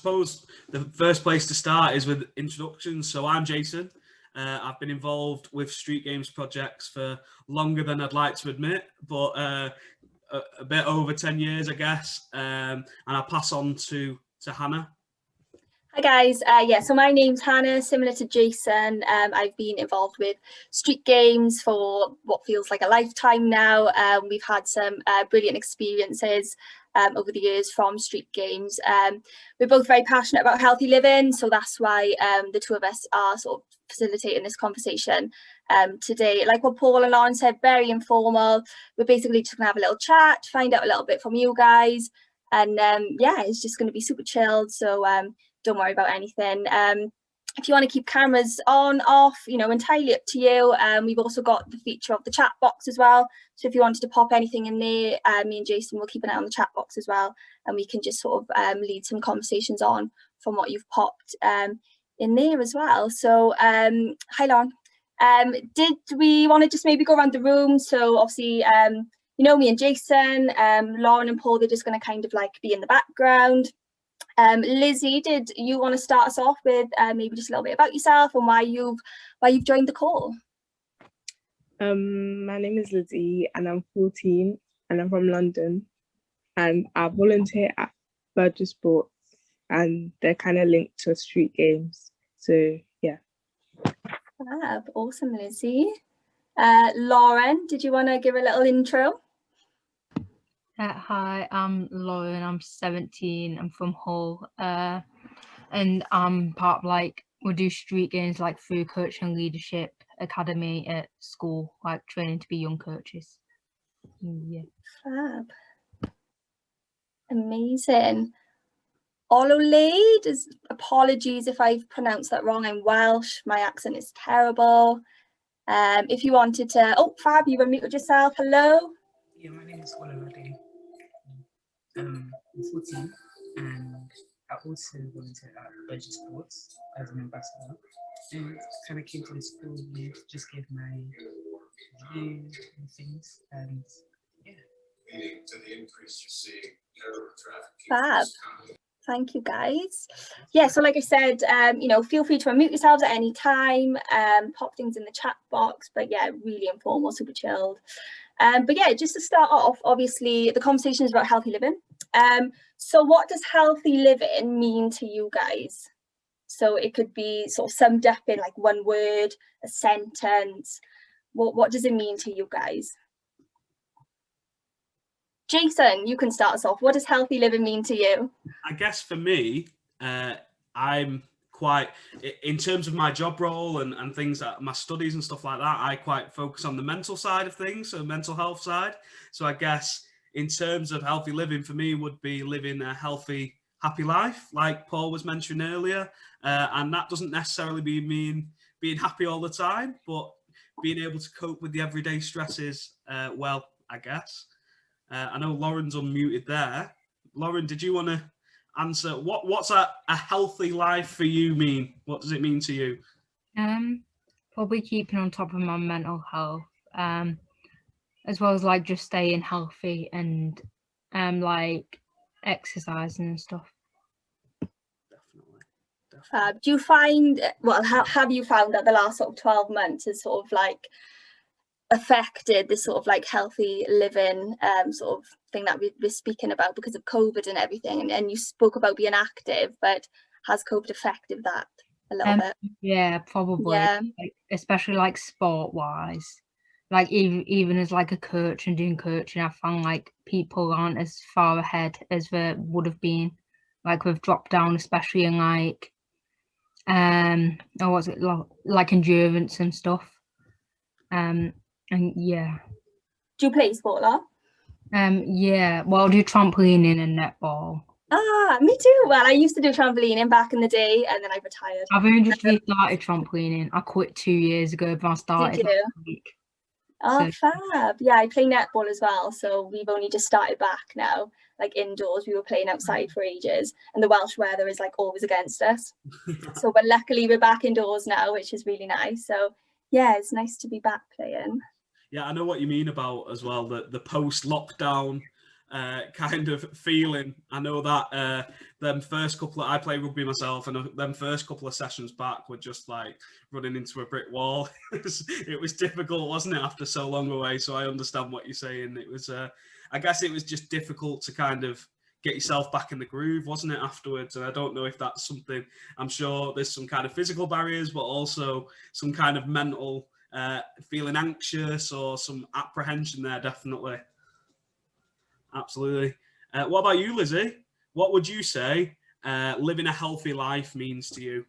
suppose the first place to start is with introductions. So I'm Jason. I've been involved with street games projects for longer than I'd like to admit, but a bit over 10 years, I guess. And I'll pass on to Hannah. Hi guys, so my name's Hannah, similar to Jason. I've been involved with street games for what feels like a lifetime now. We've had some brilliant experiences over the years from street games. We're both very passionate about healthy living, so that's why the two of us are sort of facilitating this conversation today. Like what Paul and Lauren said, very informal. We're basically just gonna have a little chat, find out a little bit from you guys, and it's just gonna be super chilled. So don't worry about anything. If you want to keep cameras on, off, entirely up to you. We've also got the feature of the chat box as well. So if you wanted to pop anything in there, me and Jason will keep an eye on the chat box as well. And we can just sort of lead some conversations on from what you've popped in there as well. So hi Lauren. Did we want to just maybe go around the room? So obviously, me and Jason, Lauren and Paul, they're just going to kind of like be in the background. Lizzie, did you want to start us off with maybe just a little bit about yourself and why you've joined the call? My name is Lizzie and I'm 14 and I'm from London, and I volunteer at Burgess Sports, and they're kind of linked to street games. So yeah. Fab, awesome, Lizzie. Lauren, did you want to give a little intro? Hi, I'm Lauren, I'm 17, I'm from Hull, and I'm part of we do street games through coach and leadership academy at school, training to be young coaches. Yeah. Fab. Amazing. Ololaid, apologies if I've pronounced that wrong, I'm Welsh, my accent is terrible. If you wanted to, Fab, you unmuted yourself, hello. Yeah, my name is Ololaid. I'm 14 and I also volunteer at Burgess Sports as an ambassador. And kind of came to the school here to just give my view and things, and yeah. Leading to the increase you're seeing traffic. Fab. Thank you guys. Yeah, so like I said, feel free to unmute yourselves at any time, pop things in the chat box, but yeah, really informal, super chilled. But yeah, just to start off, obviously the conversation is about healthy living. So what does healthy living mean to you guys? So it could be sort of summed up in one word, a sentence. What does it mean to you guys? Jason, you can start us off. What does healthy living mean to you? I guess for me, I'm quite, in terms of my job role and things that my studies and stuff like that, I quite focus on the mental side of things, so mental health side. So I guess in terms of healthy living for me would be living a healthy, happy life, like Paul was mentioning earlier. And that doesn't necessarily mean being happy all the time, but being able to cope with the everyday stresses well, I guess. I know Lauren's unmuted there. Lauren, did you want to answer what's a healthy life for you mean? What does it mean to you? Probably keeping on top of my mental health, as well as just staying healthy and exercising and stuff. Definitely. Do you find, have you found that the last sort of 12 months has sort of affected this sort of healthy living sort of thing that we're speaking about because of COVID and everything, and you spoke about being active, but has COVID affected that a little bit? Yeah, probably. Yeah. Especially sport wise, even as a coach and doing coaching, I found people aren't as far ahead as they would have been. We've dropped down, especially in endurance and stuff. And yeah. Do you play sport, Laura? Yeah, well, I do trampolining and netball. Ah, me too. Well, I used to do trampolining back in the day, and then I retired. I've only just restarted trampolining. I quit 2 years ago, but I started last week. Oh, so. Fab. Yeah, I play netball as well, so we've only just started back now, indoors. We were playing outside for ages, and the Welsh weather is always against us. So, but luckily we're back indoors now, which is really nice. So yeah, it's nice to be back playing. Yeah, I know what you mean about as well, the post-lockdown kind of feeling. I know that them first couple I play rugby myself, and them first couple of sessions back were just like running into a brick wall. It was difficult, wasn't it, after so long away? So I understand what you're saying. It was, I guess it was just difficult to kind of get yourself back in the groove, wasn't it, afterwards? And I don't know if that's something, I'm sure there's some kind of physical barriers, but also some kind of mental feeling anxious or some apprehension there, definitely. Absolutely. What about you, Lizzie? What would you say living a healthy life means to you?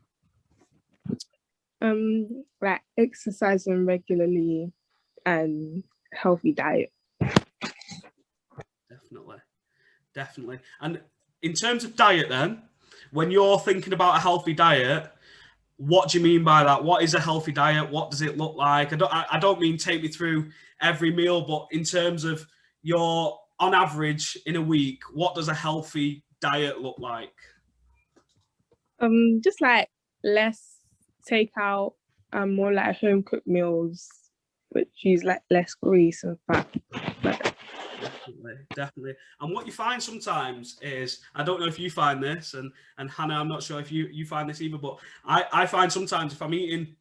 Like exercising regularly and healthy diet. Definitely. And in terms of diet then, when you're thinking about a healthy diet, what do you mean by that? What is a healthy diet? What does it look like? I don't mean take me through every meal, but in terms of your, on average in a week, what does a healthy diet look like? Just like less takeout and more like home cooked meals, which use like less grease and fat. Definitely. And what you find sometimes is, I don't know if you find this, and Hannah, I'm not sure if you find this either, but I find sometimes if I'm eating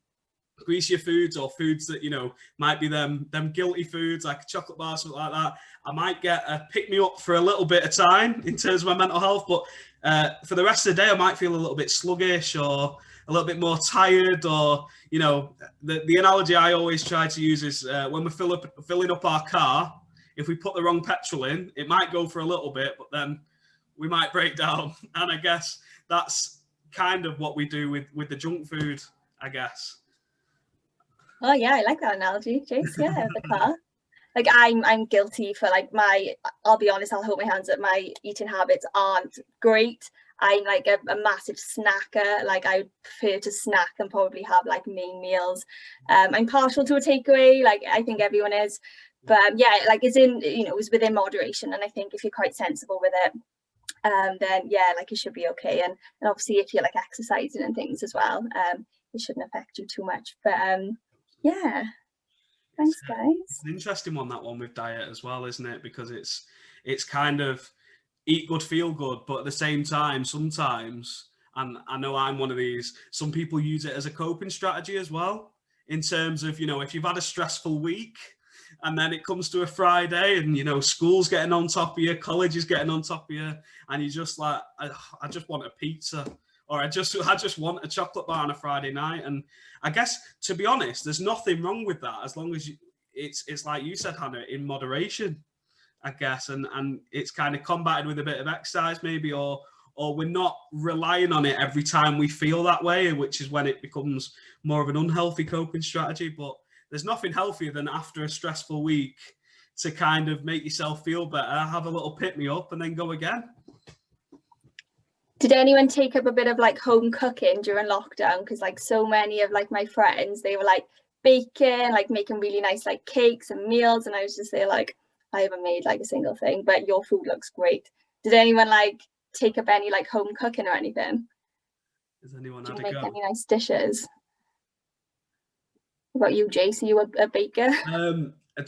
greasier foods or foods that, you know, might be them guilty foods like a chocolate bar, something like that, I might get a pick me up for a little bit of time in terms of my mental health, but for the rest of the day I might feel a little bit sluggish or a little bit more tired, or, you know, the analogy I always try to use is when we're filling up our car, if we put the wrong petrol in, it might go for a little bit, but then we might break down. And I guess that's kind of what we do with the junk food, I guess. Oh yeah, I like that analogy, Jace. Yeah, the car. Like I'm guilty for like I'll be honest, I'll hold my hands up, my eating habits aren't great. I'm like a massive snacker. Like I prefer to snack and probably have like main meals. I'm partial to a takeaway, like I think everyone is. But yeah, like it's in, you know, it was within moderation. And I think if you're quite sensible with it, then yeah, like it should be okay. And obviously if you're like exercising and things as well, it shouldn't affect you too much. But yeah, thanks guys. It's an interesting one, that one with diet as well, isn't it? Because it's kind of eat good, feel good, but at the same time, sometimes, and I know I'm one of these, some people use it as a coping strategy as well, in terms of, you know, if you've had a stressful week and then it comes to a Friday and, you know, school's getting on top of you, college is getting on top of you, and you just like, I just want a pizza, or I just want a chocolate bar on a Friday night. And I guess, to be honest, there's nothing wrong with that, as long as it's like you said, Hannah, in moderation, I guess, and it's kind of combated with a bit of exercise maybe, or we're not relying on it every time we feel that way, which is when it becomes more of an unhealthy coping strategy. But there's nothing healthier than after a stressful week to kind of make yourself feel better, have a little pick me up and then go again. Did anyone take up a bit of like home cooking during lockdown? Because like so many of like my friends, they were like baking, like making really nice like cakes and meals, and I was just there like, I haven't made like a single thing, but your food looks great. Did anyone like take up any like home cooking or anything? Does anyone Did you have a make go? any nice dishes? What about you, Jace? Are you a baker?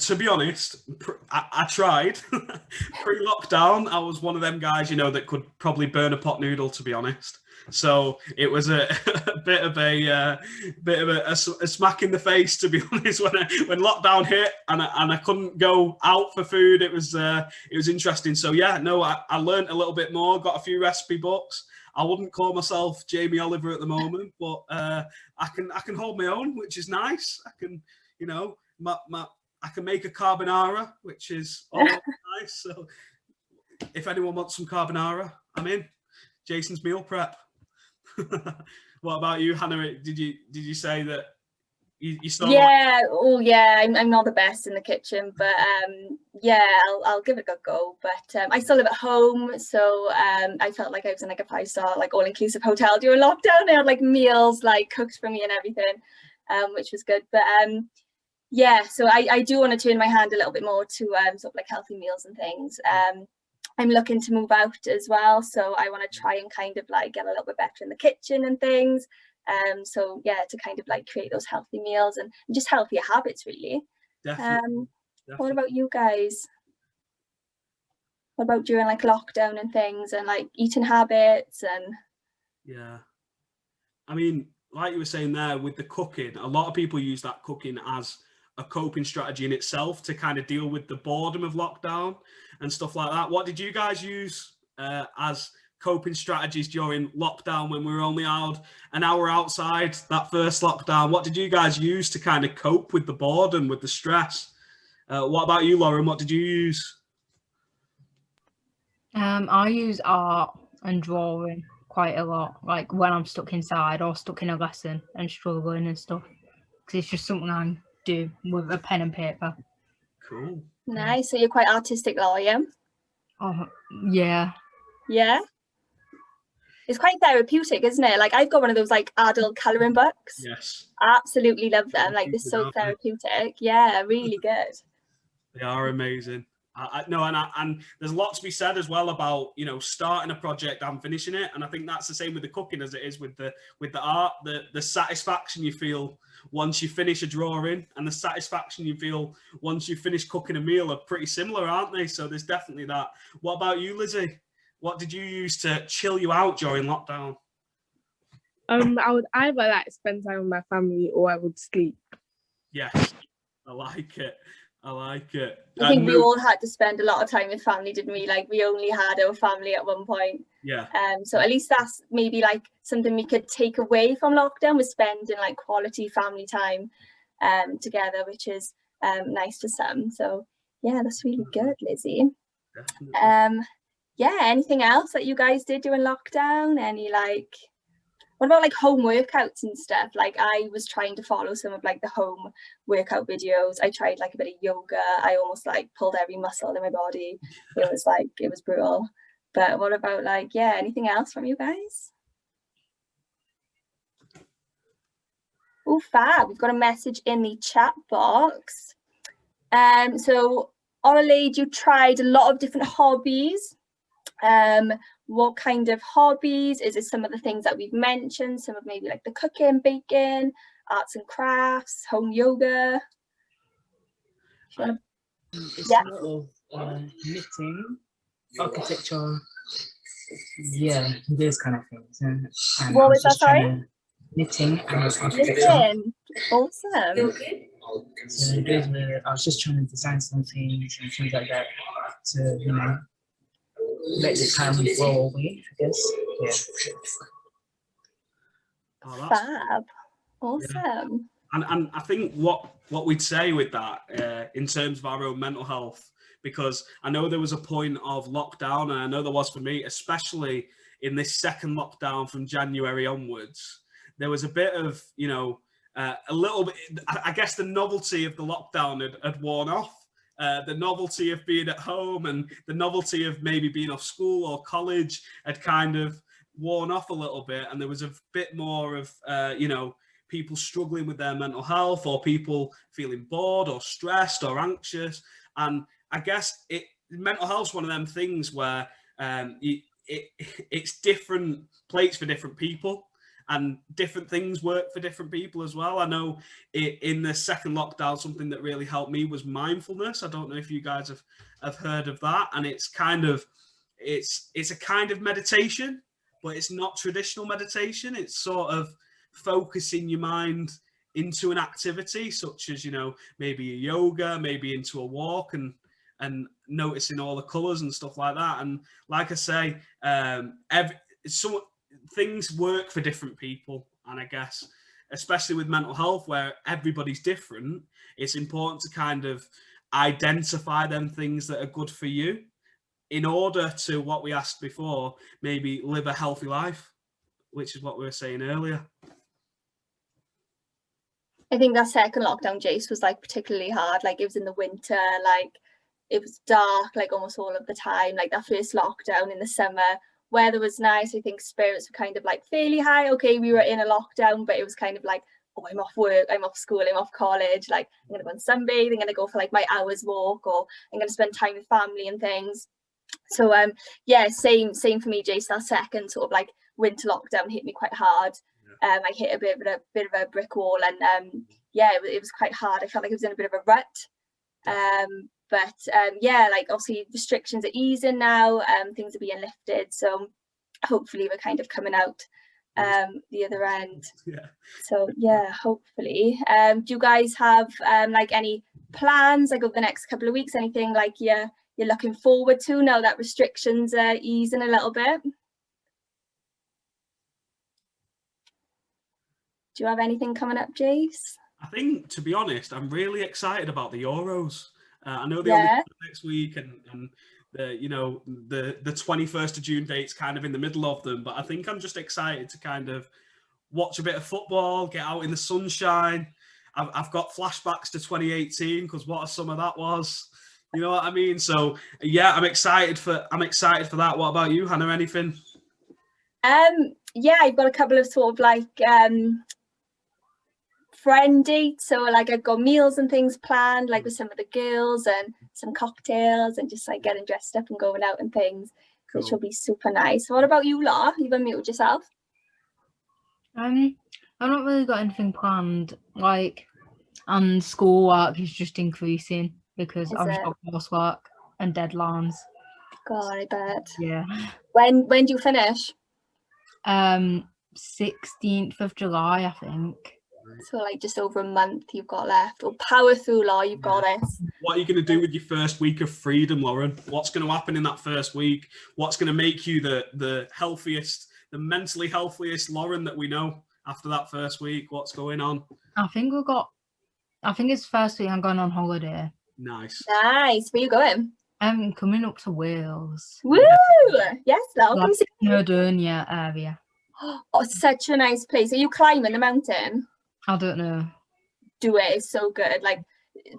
To be honest, I tried. Pre-lockdown, I was one of them guys, you know, that could probably burn a pot noodle, to be honest. So it was a bit of a smack in the face, to be honest, when lockdown hit and I couldn't go out for food. It was interesting. So yeah, no, I learned a little bit more, got a few recipe books. I wouldn't call myself Jamie Oliver at the moment, but I can hold my own, which is nice. I can, you know, I can make a carbonara, which is always nice. So if anyone wants some carbonara, I'm in. Jason's meal prep. What about you, Hannah? Did you say that you still? Yeah, oh yeah, I'm not the best in the kitchen, but yeah, I'll give it a good go. But I still live at home, so I felt like I was in like a 5-star like all-inclusive hotel during lockdown. They had like meals like cooked for me and everything, which was good. But yeah, so I do want to turn my hand a little bit more to sort of like healthy meals and things. I'm looking to move out as well, so I want to try and kind of like get a little bit better in the kitchen and things. So yeah, to kind of like create those healthy meals and just healthier habits, really. Definitely. What about you guys? what about during like lockdown and things, and like eating habits and? Yeah, I mean, like you were saying there with the cooking, a lot of people use that cooking as a coping strategy in itself to kind of deal with the boredom of lockdown and stuff like that. What did you guys use as coping strategies during lockdown when we were only allowed an hour outside that first lockdown? What did you guys use to kind of cope with the boredom, with the stress? What about you, Lauren? What did you use? I use art and drawing quite a lot, like when I'm stuck inside or stuck in a lesson and struggling and stuff, because it's just something I do with a pen and paper. Cool. Nice. So you're quite artistic, are you? Oh, yeah. Yeah. It's quite therapeutic, isn't it? Like I've got one of those like adult colouring books. Yes. Absolutely love them. Like they're so therapeutic. Yeah, really good. They are amazing. And there's a lot to be said as well about, you know, starting a project and finishing it. And I think that's the same with the cooking as it is with the art. The satisfaction you feel once you finish a drawing and the satisfaction you feel once you finish cooking a meal are pretty similar, aren't they? So there's definitely that. What about you, Lizzie? What did you use to chill you out during lockdown? I would either like spend time with my family or I would sleep. Yes, I like it. I like it. I think we all had to spend a lot of time with family, didn't we? Like we only had our family at one point. Yeah. So at least that's maybe like something we could take away from lockdown, was spending like quality family time together, which is nice for some. So yeah, that's really good, Lizzie. Definitely. Yeah, anything else that you guys did during lockdown? Any like, what about like home workouts and stuff? Like I was trying to follow some of like the home workout videos. I tried like a bit of yoga. I almost like pulled every muscle in my body. It was brutal. But what about like, yeah, anything else from you guys? Oh, fab. We've got a message in the chat box. So Ollie, you tried a lot of different hobbies. What kind of hobbies? Is it some of the things that we've mentioned? Some of maybe like the cooking, baking, arts and crafts, home yoga? It's a lot of knitting, architecture, yeah, those kind of things. And what was that, sorry? Knitting and architecture. Knitting. Awesome. So those were, I was just trying to design some things and things like that to, you know, let the time roll away, I guess. Yeah. Oh, fab. Awesome. Yeah. And I think what we'd say with that in terms of our own mental health, because I know there was a point of lockdown, and I know there was for me, especially in this second lockdown from January onwards, there was a bit of, you know, a little bit, I guess the novelty of the lockdown had worn off. The novelty of being at home and the novelty of maybe being off school or college had kind of worn off a little bit. And there was a bit more of, you know, people struggling with their mental health, or people feeling bored or stressed or anxious. And I guess mental health is one of them things where it's different plates for different people. And different things work for different people as well. I know in the second lockdown, something that really helped me was mindfulness. I don't know if you guys have heard of that. And it's kind of, it's a kind of meditation, but it's not traditional meditation. It's sort of focusing your mind into an activity, such as, you know, maybe a yoga, maybe into a walk, and noticing all the colors and stuff like that. And like I say, things work for different people, and I guess especially with mental health where everybody's different, it's important to kind of identify them things that are good for you in order to, what we asked before, maybe live a healthy life, which is what we were saying earlier. I think that second lockdown, Jace, was like particularly hard. Like it was in the winter, like it was dark like almost all of the time. Like that first lockdown in the summer, weather was nice. I think spirits were kind of like fairly high. Okay, we were in a lockdown, but it was kind of like, oh, I'm off work, I'm off school, I'm off college. Like I'm gonna go on sunbathe, I'm gonna go for like my hour's walk, or I'm gonna spend time with family and things. So yeah, same for me, Jace. That second sort of like winter lockdown hit me quite hard. I hit a bit of a brick wall, and yeah, it was quite hard. I felt like I was in a bit of a rut. But yeah, like obviously restrictions are easing now, things are being lifted, so hopefully we're kind of coming out the other end. Yeah. So yeah, hopefully. Do you guys have like any plans like over the next couple of weeks, anything like you're looking forward to now that restrictions are easing a little bit? Do you have anything coming up, Jace? I think, to be honest, I'm really excited about the Euros. I know they Yeah. only come next week, and the, you know, the 21st of June date's kind of in the middle of them. But I think I'm just excited to kind of watch a bit of football, get out in the sunshine. I've got flashbacks to 2018 because what a summer that was. You know what I mean? So yeah, I'm excited for that. What about you, Hannah? Anything? Yeah, I've got a couple of sort of like friend dates, so like I've got meals and things planned, like with some of the girls and some cocktails and just like getting dressed up and going out and things, Cool. which will be super nice. What about you, Laura? You've unmuted yourself. I've not really got anything planned, like, and schoolwork is just increasing because I've just got coursework and deadlines. God, I bet. Yeah. When do you finish? 16th of July, I think. So like just over a month you've got left. Or power through, Laura, you've got this. What are you going to do with your first week of freedom, Lauren? What's going to happen in that first week? What's going to make you the healthiest, the mentally healthiest Lauren that we know after that first week? What's going on? I think it's first week I'm going on holiday. Nice. Nice. Where you going? I'm coming up to Wales. Woo! Yes, Laura. Like Snowdonia area. Oh, such a nice place. Are you climbing the mountain? I don't know. Do it. It's so good. Like,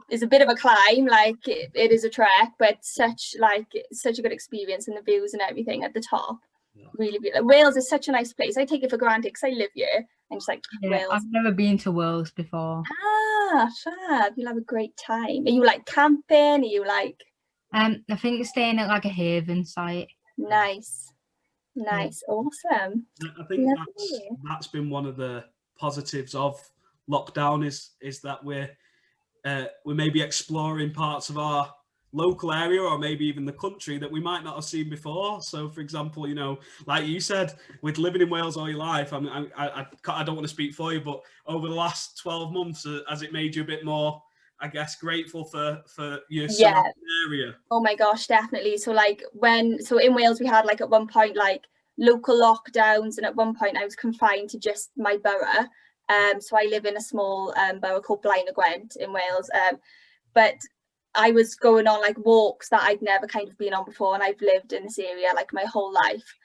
it's a bit of a climb. Like, it is a trek, but such a good experience, and the views and everything at the top. Yeah. Really, really. Wales is such a nice place. I take it for granted because I live here. I'm just like, yeah, Wales. I've never been to Wales before. Ah, fab. You'll have a great time. Are you like camping? Are you like? I think staying at like a haven site. Nice. Nice. Awesome. I think that's been one of the positives of lockdown is that we're maybe exploring parts of our local area or maybe even the country that we might not have seen before. So for example, you know, like you said, with living in Wales all your life, I don't want to speak for you, but over the last 12 months, has it made you a bit more, I guess, grateful for your surrounding area? Oh my gosh, definitely. So like in Wales we had like at one point like local lockdowns, and at one point I was confined to just my borough. So I live in a small borough called Blaen y Gwent in Wales. But I was going on like walks that I'd never kind of been on before, and I've lived in this area like my whole life.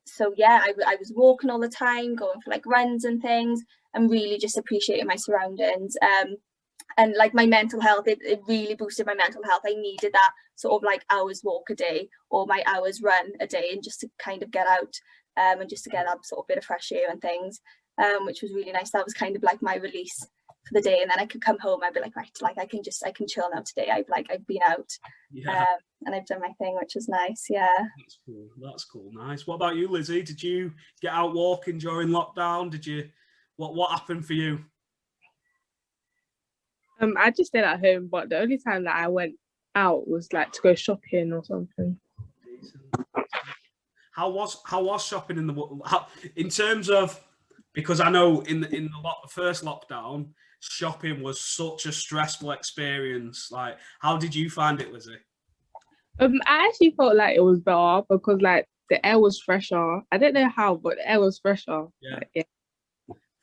So yeah, I was walking all the time, going for like runs and things, and really just appreciating my surroundings. And like my mental health, it really boosted my mental health. I needed that sort of like hours walk a day or my hours run a day, and just to kind of get out and just to get that sort of bit of fresh air and things, which was really nice. That was kind of like my release for the day, and then I could come home. I'd be like, right, like I can chill now today. I've been out, and I've done my thing, which was nice. Yeah, that's cool. Nice. What about you, Lizzie? Did you get out walking during lockdown? What happened for you? I just stayed at home, but the only time that I went out was like to go shopping or something. How was shopping in terms of, because I know in the first lockdown, shopping was such a stressful experience. Like, how did you find it, Lizzie? I actually felt like it was better because like the air was fresher. I don't know how, but the air was fresher. Yeah.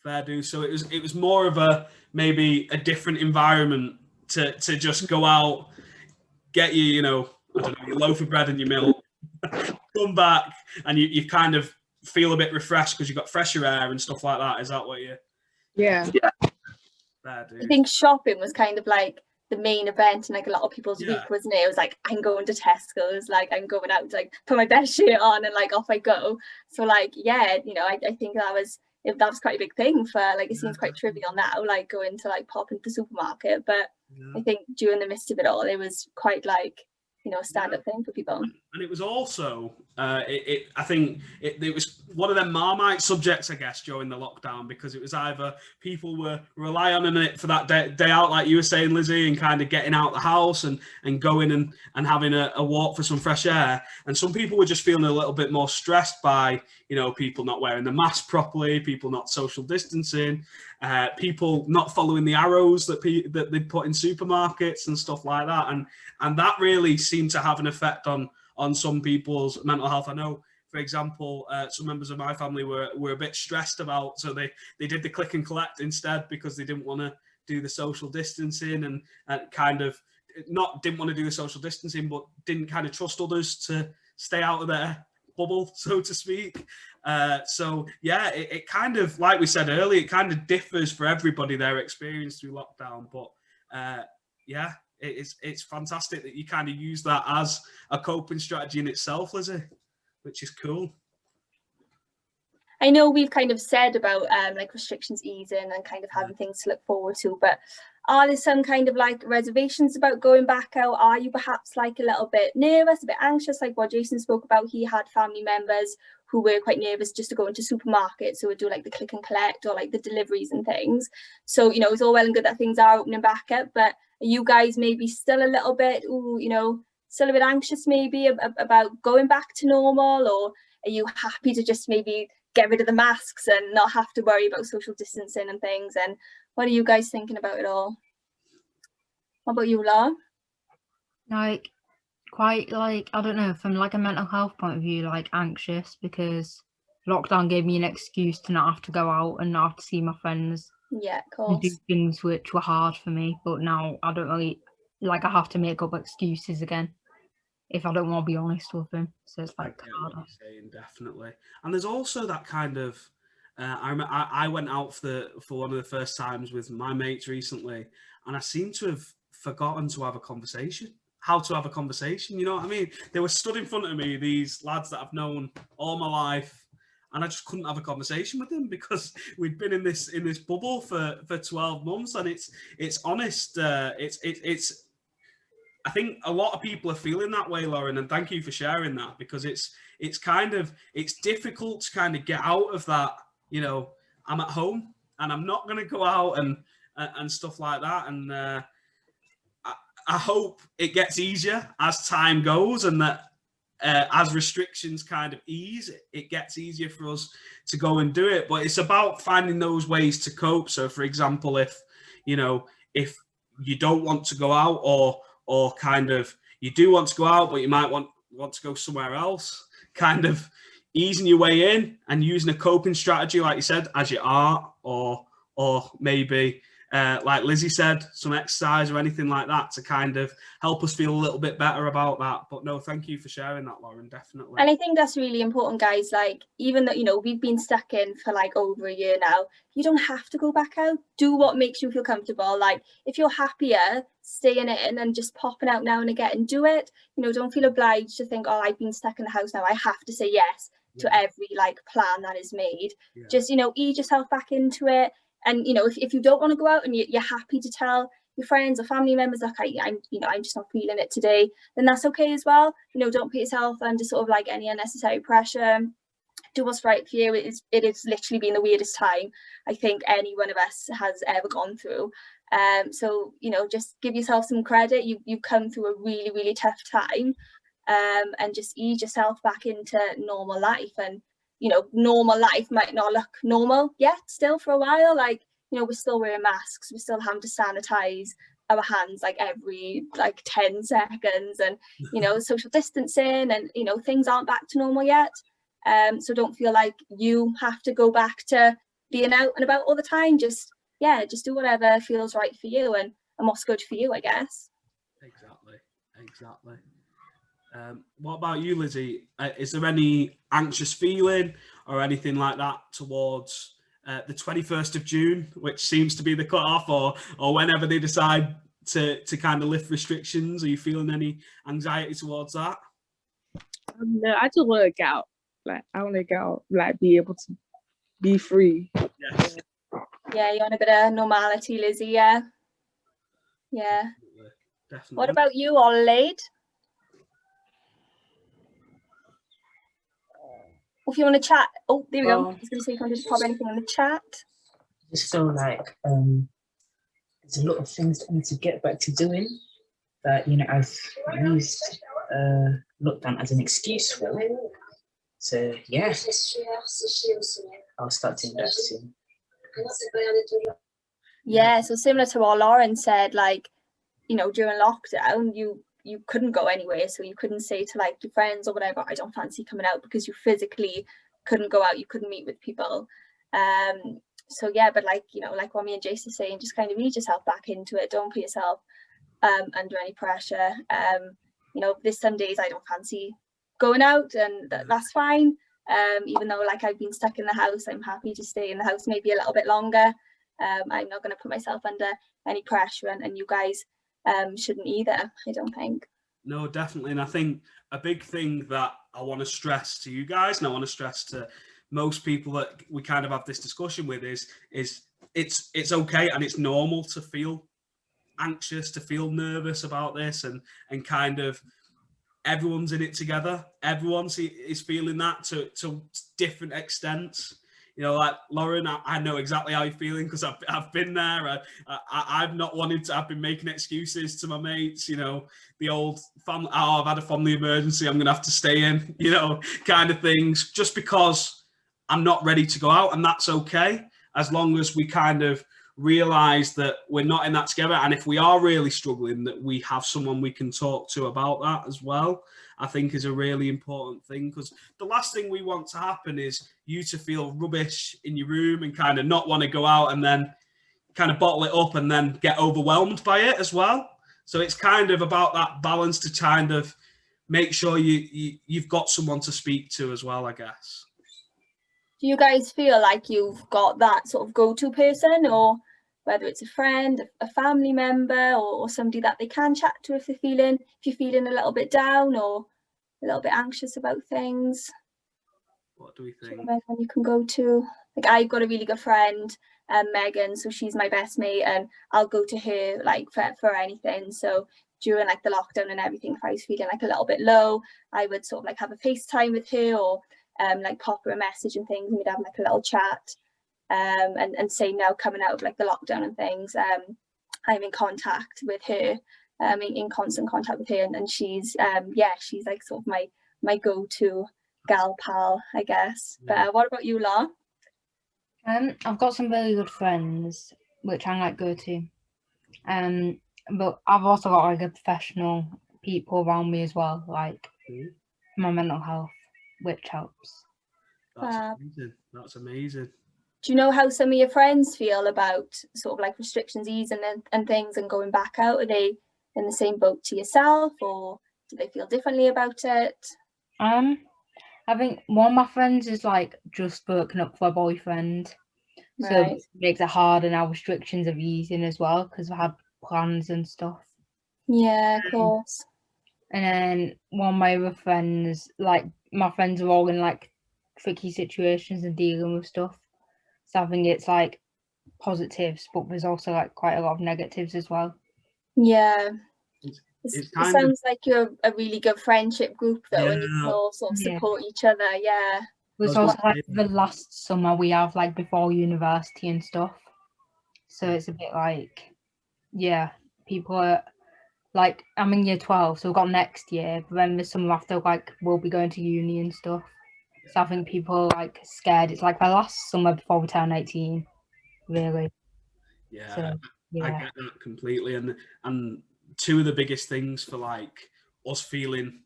Fair do. So it was more of maybe a different environment to just go out, get you know, I don't know, your loaf of bread and your milk, come back, and you kind of feel a bit refreshed because you've got fresher air and stuff like that. Is that what you? Yeah. Fair do. I think shopping was kind of like the main event in like a lot of people's week, wasn't it? It was like, I'm going to Tesco's, like I'm going out to like put my best shirt on and like off I go. So like, yeah, you know, I think that was quite a big thing for like, it seems quite trivial now, like going to like pop into the supermarket, but I think during the midst of it all, it was quite like, you know, a stand-up thing for people. And it was also I think it was one of them Marmite subjects, I guess, during the lockdown, because it was either people were relying on it for that day out, like you were saying, Lizzie, and kind of getting out the house and going and having a walk for some fresh air. And some people were just feeling a little bit more stressed by, you know, people not wearing the mask properly, people not social distancing, people not following the arrows that they put in supermarkets and stuff like that. And that really seemed to have an effect on some people's mental health. I know, for example, some members of my family were a bit stressed about, so they did the click and collect instead because they didn't want to do the social distancing and kind of didn't want to do the social distancing, but didn't kind of trust others to stay out of their bubble, so to speak. So yeah, it kind of, like we said earlier, it kind of differs for everybody, their experience through lockdown. But yeah, it's fantastic that you kind of use that as a coping strategy in itself, Lizzie, which is cool. I know we've kind of said about like restrictions easing and kind of having things to look forward to, but are there some kind of like reservations about going back out? Are you perhaps like a little bit nervous, a bit anxious, like what Jason spoke about? He had family members who were quite nervous just to go into supermarkets, so would do like the click and collect or like the deliveries and things. So, you know, it's all well and good that things are opening back up, but are you guys maybe still a little bit, you know, still a bit anxious maybe about going back to normal? Or are you happy to just maybe get rid of the masks and not have to worry about social distancing and things? And what are you guys thinking about it all? What about you, Laura? Like, quite like, I don't know, from like a mental health point of view, like anxious, because lockdown gave me an excuse to not have to go out and not have to see my friends. Yeah, of And do course. things which were hard for me, but now I don't really, like, I have to make up excuses again if I don't want to be honest with them. So it's like harder. What you're saying, definitely. And there's also that kind of I went out for one of the first times with my mates recently, and I seem to have forgotten to have a conversation. How to have a conversation, you know what I mean? They were stood in front of me, these lads that I've known all my life, and I just couldn't have a conversation with them because we'd been in this bubble for 12 months, and it's honest. It's I think a lot of people are feeling that way, Lauren, and thank you for sharing that, because it's difficult to kind of get out of that. You know, I'm at home and I'm not going to go out and stuff like that. And I hope it gets easier as time goes, and that as restrictions kind of ease, it gets easier for us to go and do it. But it's about finding those ways to cope. So, for example, if you don't want to go out, or kind of you do want to go out, but you might want to go somewhere else, kind of easing your way in and using a coping strategy, like you said, as you are, or maybe like Lizzie said, some exercise or anything like that to kind of help us feel a little bit better about that. But no, thank you for sharing that, Lauren, definitely. And I think that's really important, guys. Like, even though, you know, we've been stuck in for like over a year now, you don't have to go back out. Do what makes you feel comfortable. Like, if you're happier staying in and just popping out now and again, and do it. You know, don't feel obliged to think, oh, I've been stuck in the house now, I have to say yes to every like plan that is made. Just, you know, ease yourself back into it. And, you know, if you don't want to go out and you're happy to tell your friends or family members, like, I'm just not feeling it today, then that's okay as well. You know, don't put yourself under sort of like any unnecessary pressure. Do what's right for you. It is literally been the weirdest time I think any one of us has ever gone through. So, you know, just give yourself some credit. You've come through a really, really tough time, and just ease yourself back into normal life. And, you know, normal life might not look normal yet still for a while. Like, you know, we're still wearing masks, we're still having to sanitize our hands like every like 10 seconds, and, you know, social distancing, and, you know, things aren't back to normal yet. So don't feel like you have to go back to being out and about all the time. Just do whatever feels right for you and what's good for you, I guess. Exactly. What about you, Lizzie? Is there any anxious feeling or anything like that towards the 21st of June, which seems to be the cutoff, or whenever they decide to kind of lift restrictions? Are you feeling any anxiety towards that? No, I just want to get out. Like, I want to get out, like, be able to be free. Yes. Yeah, you want a bit of normality, Lizzie. Yeah. Definitely. What about you, Ollie? If you want to chat, oh, there we go. I Well, was going to say if you wanted to pop anything in the chat. I just feel like there's a lot of things that I need to get back to doing that, you know, I've used lockdown as an excuse for. So yeah, I'll start doing that soon. Yeah, so similar to what Lauren said, like, you know, during lockdown, you couldn't go anywhere, so you couldn't say to like your friends or whatever, I don't fancy coming out, because you physically couldn't go out, you couldn't meet with people. So yeah, but like, you know, like what me and Jason are saying, just kind of ease yourself back into it. Don't put yourself under any pressure. You know, there's some days I don't fancy going out, and that's fine. Even though like I've been stuck in the house, I'm happy to stay in the house maybe a little bit longer. I'm not going to put myself under any pressure, and you guys shouldn't either, I don't think. No, definitely. And I think a big thing that I want to stress to you guys, and I want to stress to most people that we kind of have this discussion with, is it's okay and it's normal to feel anxious, to feel nervous about this, and kind of everyone's in it together. Everyone is feeling that to different extents. You know, like Lauren, I know exactly how you're feeling, because I've been there. I've not wanted to. I've been making excuses to my mates. You know, the old family. Oh, I've had a family emergency. I'm gonna have to stay in. You know, kind of things. Just because I'm not ready to go out, and that's okay, as long as we kind of realize that we're not in that together. And if we are really struggling, that we have someone we can talk to about that as well, I think is a really important thing, because the last thing we want to happen is you to feel rubbish in your room and kind of not want to go out, and then kind of bottle it up and then get overwhelmed by it as well. So it's kind of about that balance to kind of make sure you've got someone to speak to as well, I guess. Do you guys feel like you've got that sort of go-to person, or whether it's a friend, a family member, or somebody that they can chat to if you're feeling a little bit down or a little bit anxious about things? What do we think? When you can go to, like, I've got a really good friend, Megan, so she's my best mate, and I'll go to her like for anything. So during like the lockdown and everything, if I was feeling like a little bit low, I would sort of like have a FaceTime with her, or like pop her a message and things, and we'd have like a little chat. And say now, coming out of like the lockdown and things, I'm in contact with her, in constant contact with her, and she's she's like sort of my go-to gal pal, I guess. But what about you, Law? I've got some really good friends which I like go to, but I've also got like a professional people around me as well, like my mental health, which helps. That's amazing. That's amazing. Do you know how some of your friends feel about sort of like restrictions easing and things and going back out? Are they in the same boat to yourself, or do they feel differently about it? I think one of my friends is like just broken up for a boyfriend, so Right. it makes it hard, and our restrictions are easing as well because we had plans and stuff. Yeah, of course. And then one of my other friends, like my friends are all in like tricky situations and dealing with stuff. So I think it's like positives, but there's also like quite a lot of negatives as well. Yeah. It It sounds like you're a really good friendship group though, and you can all sort of support each other. Yeah. It was also like the last summer we have like before university and stuff. So it's a bit like, yeah, people are like, I'm in year 12, so we've got next year, but then the summer after, like, we'll be going to uni and stuff. So I think people are like scared. It's like the last summer before we turn 18, really. Yeah, So, I get that completely. And two of the biggest things for like us feeling,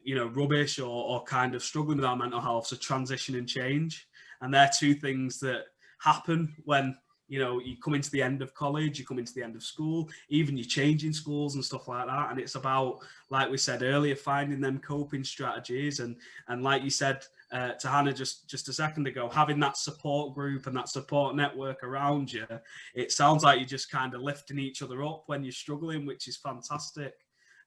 you know, rubbish or kind of struggling with our mental health are transition and change. And they're two things that happen when, you know, you come into the end of college, you come into the end of school, even you're changing schools and stuff like that. And it's about, like we said earlier, finding them coping strategies. And like you said to Hannah just a second ago, having that support group and that support network around you, it sounds like you're just kind of lifting each other up when you're struggling, which is fantastic.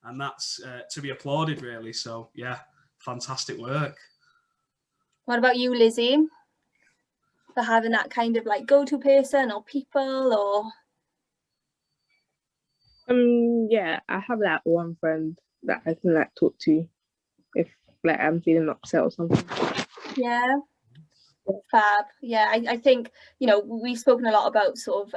And that's to be applauded, really. So, yeah, fantastic work. What about you, Lizzie? For having that kind of like go-to person or people, or? Yeah, I have like one friend that I can like talk to if like I'm feeling upset or something. Yeah. Fab. Yeah, I think, you know, we've spoken a lot about sort of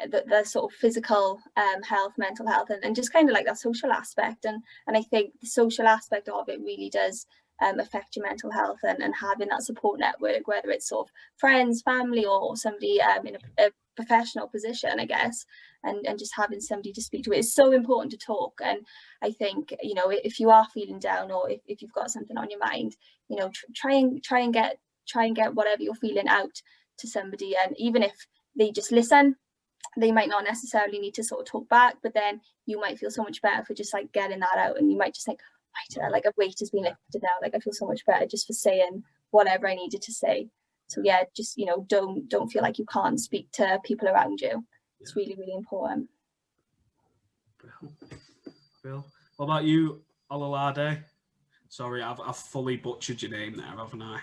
the sort of physical health, mental health, and just kind of like that social aspect, and I think the social aspect of it really does affect your mental health, and having that support network, whether it's sort of friends, family, or somebody in a professional position, I guess, and just having somebody to speak to. It's so important to talk. And I think, you know, if you are feeling down, or if you've got something on your mind, you know, try and get whatever you're feeling out to somebody. And even if they just listen, they might not necessarily need to sort of talk back, but then you might feel so much better for just like getting that out, and you might just think, right, like a weight has been lifted now, like I feel so much better just for saying whatever I needed to say. So yeah, just, you know, don't feel like you can't speak to people around you. It's really, really important. Bill, what about you, Ololade? Sorry, I've fully butchered your name there, haven't I?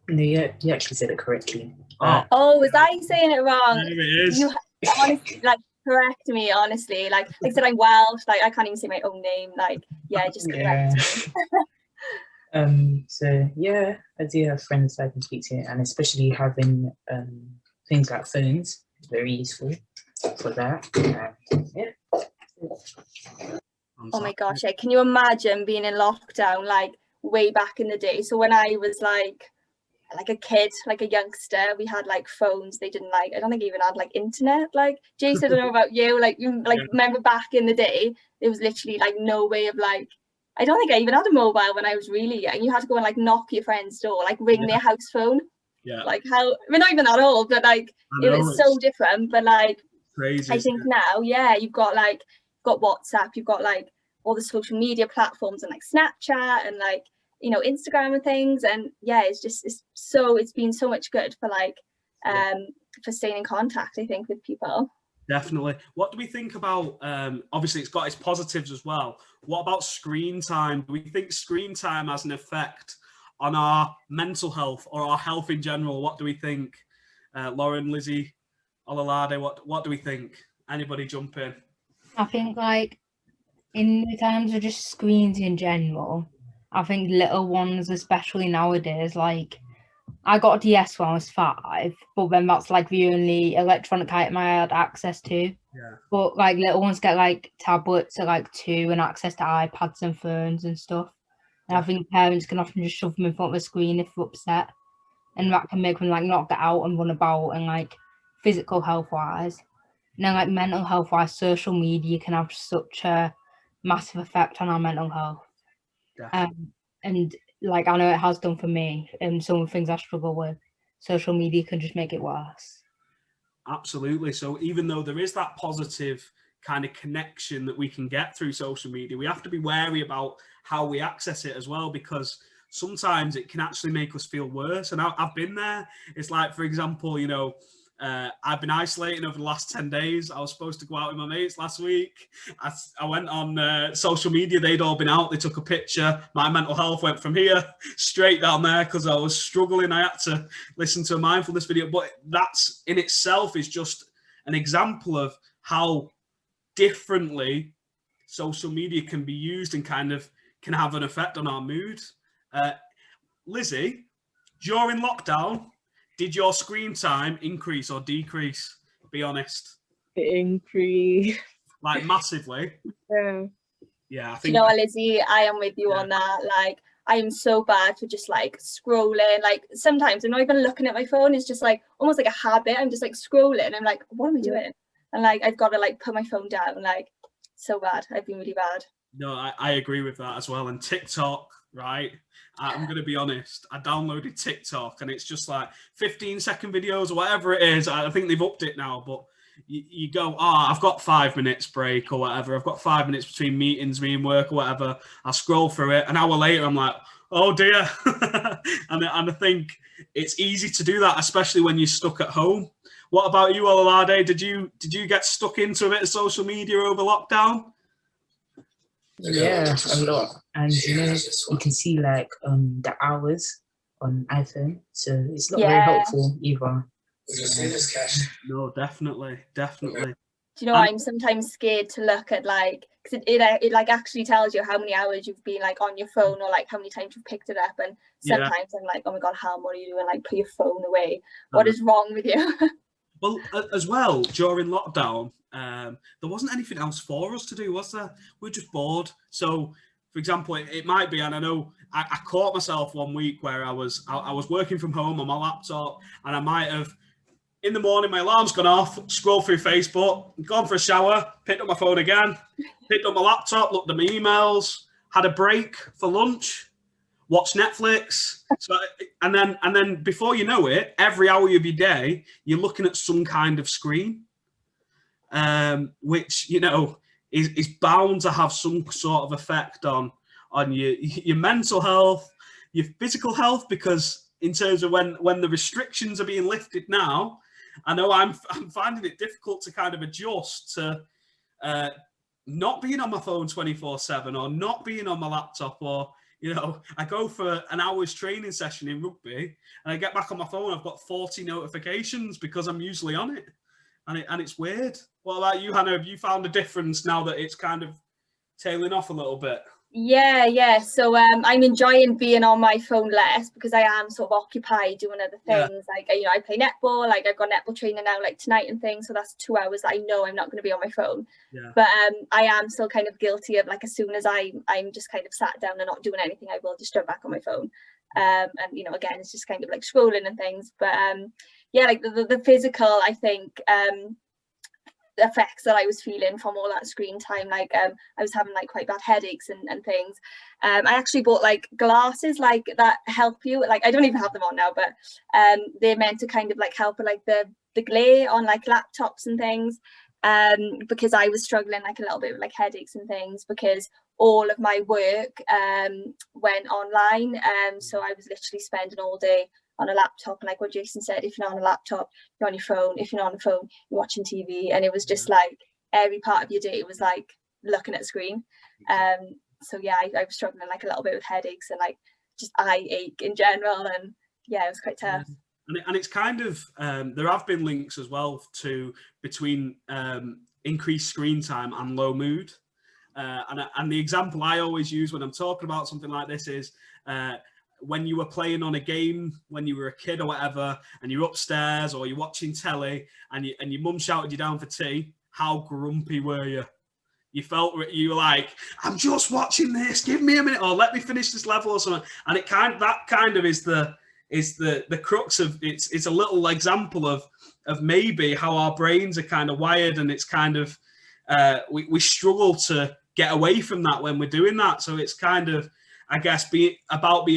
No, you actually said it correctly. Oh, was I saying it wrong? There it is. You honestly, like, correct me, honestly. Like I said, I'm Welsh, like I can't even say my own name. Like, yeah, just correct me. So yeah, I do have friends I can speak to, and especially having things like phones, very useful for that. Yeah. Oh my gosh, yeah. Can you imagine being in lockdown like way back in the day? So when I was like a kid, like a youngster, we had like phones. They didn't like, I don't think even had like internet. Like Jason, I don't know about you, like remember back in the day, there was literally like no way of like, I don't think I even had a mobile when I was really young. You had to go and like knock your friend's door, like ring their house phone. Yeah. Like how, I mean, not even that old, but like it was so different. But like crazy. I think now, yeah, you've got WhatsApp, you've got like all the social media platforms, and like Snapchat, and like, you know, Instagram and things. And yeah, it's been so much good for like for staying in contact, I think, with people. Definitely. What do we think about, obviously it's got its positives as well. What about screen time? Do we think screen time has an effect on our mental health or our health in general? What do we think? Lauren, Lizzie, Ololade, what do we think? Anybody jump in? I think like in the times of just screens in general, I think little ones, especially nowadays, like I got a DS when I was 5, but then that's like the only electronic item I had access to. Yeah. But like little ones get like tablets at like 2 and access to iPads and phones and stuff. And I think parents can often just shove them in front of the screen if they're upset. And that can make them like not get out and run about, and like physical health wise. And then like mental health wise, social media can have such a massive effect on our mental health. And like I know it has done for me, and some of the things I struggle with, social media can just make it worse. Absolutely. So even though there is that positive kind of connection that we can get through social media, we have to be wary about how we access it as well, because sometimes it can actually make us feel worse. And I've been there. It's like, for example, you know, I've been isolating over the last 10 days. I was supposed to go out with my mates last week. I went on social media. They'd all been out. They took a picture. My mental health went from here straight down there because I was struggling. I had to listen to a mindfulness video. But that's in itself is just an example of how differently social media can be used and kind of can have an effect on our mood. Lizzie, during lockdown, did your screen time increase or decrease? Be honest. It increased. Like massively? Yeah. Yeah, I think. Do you know what, Lizzie? I am with you on that. Like, I am so bad for just like scrolling. Like sometimes I'm not even looking at my phone. It's just like almost like a habit. I'm just like scrolling. I'm like, what am I doing? And like I've got to like put my phone down. Like, so bad. I've been really bad. No, I agree with that as well. And TikTok, right? I'm going to be honest. I downloaded TikTok and it's just like 15-second videos or whatever it is. I think they've upped it now, but you go, I've got 5 minutes break or whatever. I've got 5 minutes between meetings, me and work or whatever. I scroll through it. An hour later, I'm like, oh dear. and I think it's easy to do that, especially when you're stuck at home. What about you, Ololade? Did you get stuck into a bit of social media over lockdown? Yeah, a lot. And you know, you can see like the hours on iPhone, so it's not very helpful either. No, definitely. Do you know, I'm sometimes scared to look at like, because it like actually tells you how many hours you've been like on your phone, or like how many times you've picked it up. And sometimes I'm like, oh my God, Ham, what are you doing? Like, put your phone away. What is wrong with you? Well, as well, during lockdown, there wasn't anything else for us to do, was there? We were just bored. So, for example, it might be, and I know I caught myself one week where I was working from home on my laptop, and I might have, in the morning, my alarm's gone off, scrolled through Facebook, gone for a shower, picked up my phone again, picked up my laptop, looked at my emails, had a break for lunch, watched Netflix. So, and then before you know it, every hour of your day, you're looking at some kind of screen, which, you know, is bound to have some sort of effect on your mental health, your physical health, because in terms of when the restrictions are being lifted now, I know I'm finding it difficult to kind of adjust to not being on my phone 24/7, or not being on my laptop, or, you know, I go for an hour's training session in rugby and I get back on my phone, I've got 40 notifications because I'm usually on it, and it's weird. What about you, Hannah? Have you found a difference now that it's kind of tailing off a little bit? Yeah. So I'm enjoying being on my phone less, because I am sort of occupied doing other things. Like, you know, I play netball, like I've got netball training now, like tonight and things. So that's 2 hours that I know I'm not going to be on my phone. But I am still kind of guilty of, like, as soon as I'm just kind of sat down and not doing anything, I will just jump back on my phone. And, you know, again, it's just kind of like scrolling and things. But yeah, like the physical, I think, effects that I was feeling from all that screen time, like I was having like quite bad headaches and things. I actually bought like glasses like that help you, like I don't even have them on now, but they're meant to kind of like help with like the glare on like laptops and things, because I was struggling like a little bit with like headaches and things, because all of my work went online, so I was literally spending all day on a laptop, and like what Jason said, if you're not on a laptop, you're on your phone. If you're not on a phone, you're watching TV, and it was just like every part of your day was like looking at a screen. So yeah, I was struggling like a little bit with headaches and like just eye ache in general, and yeah, it was quite tough. And it's kind of there have been links as well to between increased screen time and low mood. And the example I always use when I'm talking about something like this is when you were playing on a game when you were a kid or whatever, and you're upstairs or you're watching telly, and your mum shouted you down for tea. How grumpy were you? You were like, I'm just watching this. Give me a minute, or let me finish this level or something. And that kind of is the crux of it's a little example of maybe how our brains are kind of wired, and it's kind of we struggle to get away from that when we're doing that. So it's kind of, I guess, being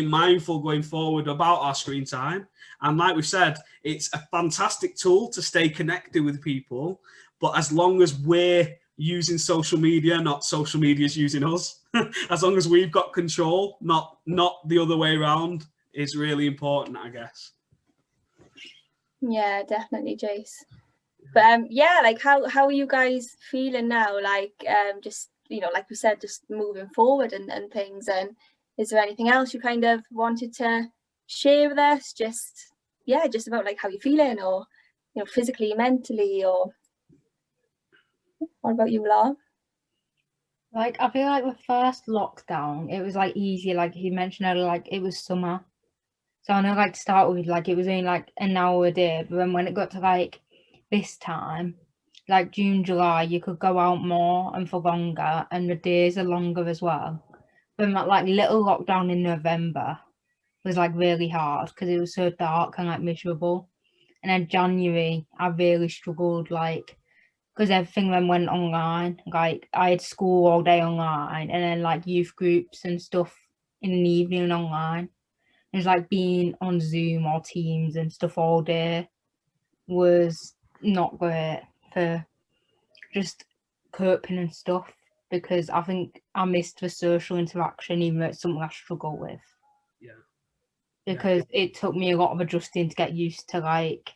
mindful going forward about our screen time. And like we said, it's a fantastic tool to stay connected with people, but as long as we're using social media, not social media's using us, as long as we've got control, not the other way around, is really important, I guess. Yeah, definitely, Jace. But yeah, like how are you guys feeling now? Like just, you know, like we said, just moving forward and things. And is there anything else you kind of wanted to share with us? Just about like how you're feeling, or, you know, physically, mentally, or what about you, Lar? Like, I feel like the first lockdown, it was like easier, like you mentioned earlier, like it was summer. So I know, like, to start with, like it was only like an hour a day, but then when it got to like this time, like June, July, you could go out more and for longer, and the days are longer as well. But that like little lockdown in November was like really hard because it was so dark and like miserable. And then January, I really struggled, like, because everything then went online. Like I had school all day online, and then like youth groups and stuff in the evening online. It was like being on Zoom or Teams and stuff all day was not great for just coping and stuff, because I think I missed the social interaction, even though it's something I struggle with. Yeah. Because it took me a lot of adjusting to get used to like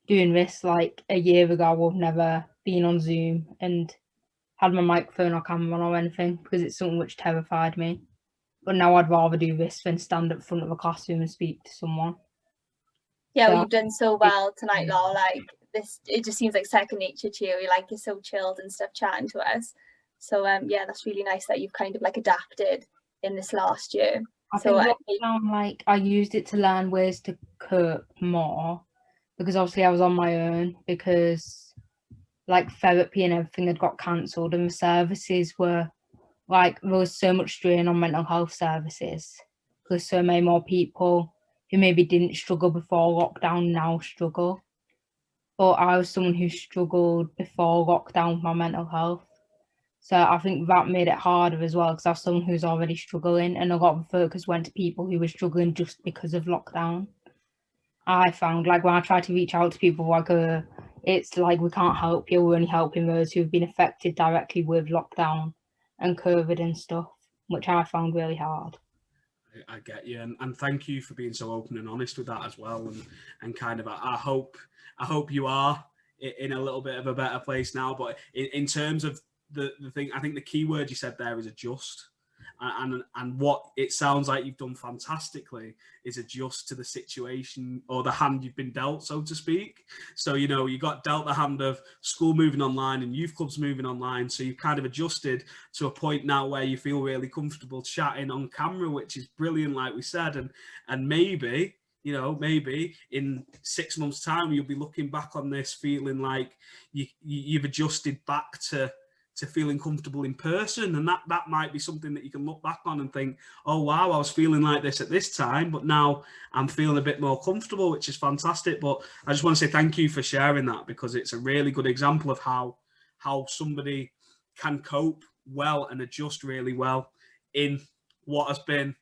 doing this. Like a year ago, I would have never been on Zoom and had my microphone or camera on or anything, because it's something which terrified me. But now I'd rather do this than stand up in front of a classroom and speak to someone. Yeah, well, you've done so well tonight, Law. Like it just seems like second nature to you. You're so chilled and stuff chatting to us. So yeah, that's really nice that you've kind of like adapted in this last year. I think lockdown, like, I used it to learn ways to cope more, because obviously I was on my own, because like therapy and everything had got cancelled, and the services were like, there was so much strain on mental health services because so many more people who maybe didn't struggle before lockdown now struggle. But I was someone who struggled before lockdown with my mental health. So I think that made it harder as well, because I was someone who's already struggling, and a lot of the focus went to people who were struggling just because of lockdown. I found, like, when I try to reach out to people, like, it's like, we can't help you, we're only helping those who've been affected directly with lockdown and COVID and stuff, which I found really hard. I get you, and thank you for being so open and honest with that as well. And kind of, I hope you are in a little bit of a better place now. But in terms of the thing, I think the key word you said there is adjust. And what it sounds like you've done fantastically is adjust to the situation, or the hand you've been dealt, so to speak. So, you got dealt the hand of school moving online and youth clubs moving online. So you've kind of adjusted to a point now where you feel really comfortable chatting on camera, which is brilliant, like we said. And maybe, maybe in 6 months' time, you'll be looking back on this feeling like you've adjusted back to feeling comfortable in person, and that might be something that you can look back on and think, oh wow, I was feeling like this at this time, but now I'm feeling a bit more comfortable, which is fantastic. But I just want to say thank you for sharing that, because it's a really good example of how somebody can cope well and adjust really well in what has been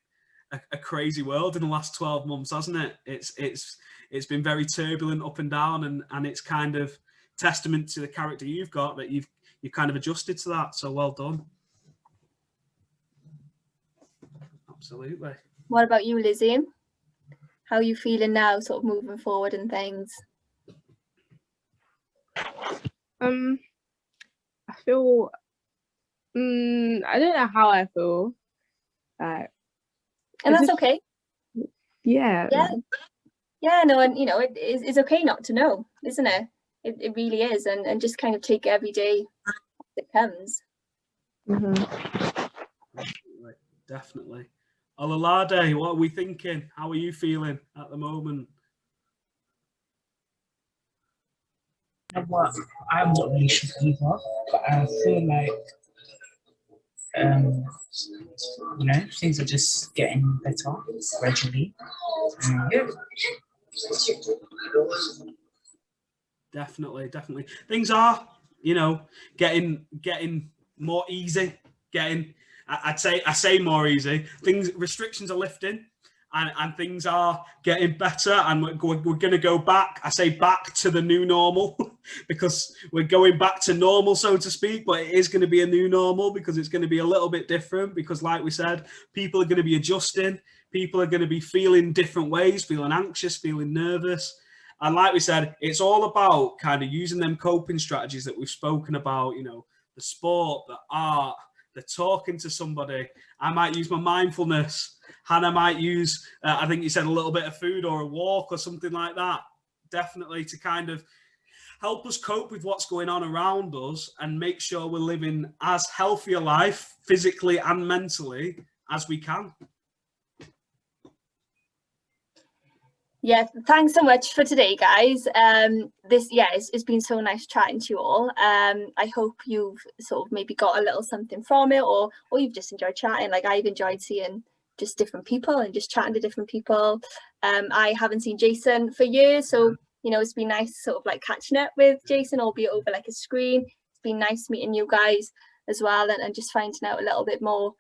a crazy world in the last 12 months, hasn't it? It's been very turbulent up and down, and it's kind of testament to the character you've got that you've kind of adjusted to that. So well done. Absolutely. What about you, Lizzie? How are you feeling now, sort of moving forward and things? I feel, I don't know how I feel. And that's okay. Yeah. Yeah, no, and it's okay not to know, isn't it? It really is, and just kind of take every day as it comes. Definitely. Ololade, what are we thinking? How are you feeling at the moment? Well, I'm not really sure either, but I feel like things are just getting better gradually. Definitely. Things are, getting more easy. I say more easy. Restrictions are lifting, and things are getting better, and we're going to go back. I say back to the new normal because we're going back to normal, so to speak. But it is going to be a new normal, because it's going to be a little bit different. Because, like we said, people are going to be adjusting. People are going to be feeling different ways, feeling anxious, feeling nervous. And like we said, it's all about kind of using them coping strategies that we've spoken about, the sport, the art, the talking to somebody. I might use my mindfulness. Hannah might use, I think you said, a little bit of food or a walk or something like that. Definitely to kind of help us cope with what's going on around us and make sure we're living as healthy a life, physically and mentally, as we can. Yeah, thanks so much for today, guys. It's been so nice chatting to you all. I hope you've sort of maybe got a little something from it, or you've just enjoyed chatting. Like, I've enjoyed seeing just different people and just chatting to different people. I haven't seen Jason for years, so it's been nice sort of like catching up with Jason, albeit over like a screen. It's been nice meeting you guys as well, and just finding out a little bit more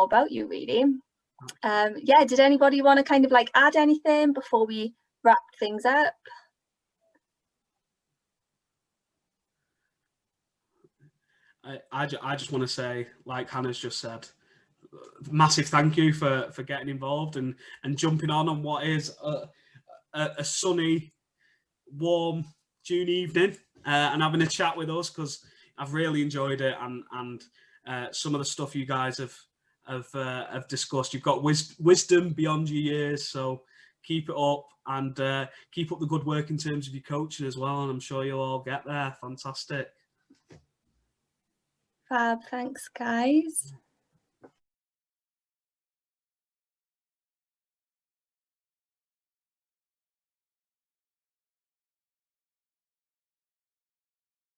about you, really. Did anybody want to kind of like add anything before we wrap things up? I just want to say, like Hannah's just said, massive thank you for getting involved and jumping on what is a sunny, warm June evening and having a chat with us, because I've really enjoyed it, and some of the stuff you guys have discussed. You've got wisdom beyond your years, so keep it up, and keep up the good work in terms of your coaching as well. And I'm sure you'll all get there. Fantastic. Fab, thanks guys.